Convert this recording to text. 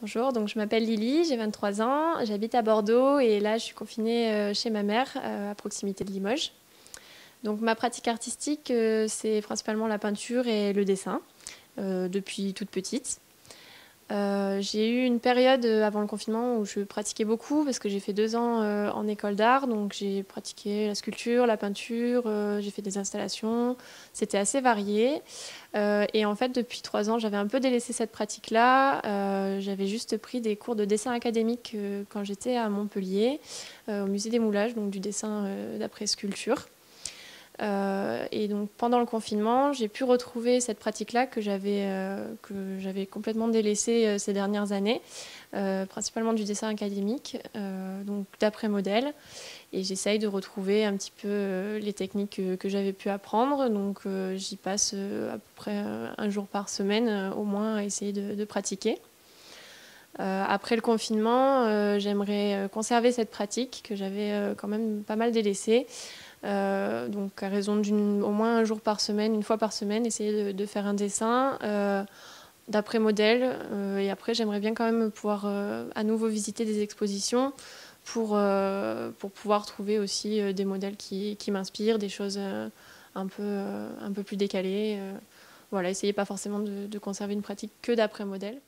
Bonjour, donc je m'appelle Lily, j'ai 23 ans, j'habite à Bordeaux et là je suis confinée chez ma mère à proximité de Limoges. Donc ma pratique artistique c'est principalement la peinture et le dessin depuis toute petite. J'ai eu une période avant le confinement où je pratiquais beaucoup parce que j'ai fait 2 ans en école d'art, donc j'ai pratiqué la sculpture, la peinture, j'ai fait des installations, c'était assez varié. Et en fait, depuis 3 ans, j'avais un peu délaissé cette pratique-là. J'avais juste pris des cours de dessin académique quand j'étais à Montpellier, au musée des Moulages, donc du dessin d'après sculpture. Et donc pendant le confinement, j'ai pu retrouver cette pratique-là que j'avais complètement délaissée ces dernières années, principalement du dessin académique, donc d'après modèle. Et j'essaye de retrouver un petit peu les techniques que j'avais pu apprendre. Donc j'y passe à peu près un jour par semaine au moins à essayer de pratiquer. Après le confinement, j'aimerais conserver cette pratique que j'avais quand même pas mal délaissée. Donc à raison au moins un jour par semaine, une fois par semaine, essayer de faire un dessin d'après modèle. Et après, j'aimerais bien quand même pouvoir à nouveau visiter des expositions pour pouvoir trouver aussi des modèles qui m'inspirent, des choses un peu plus décalées. Voilà, essayer pas forcément de conserver une pratique que d'après modèle.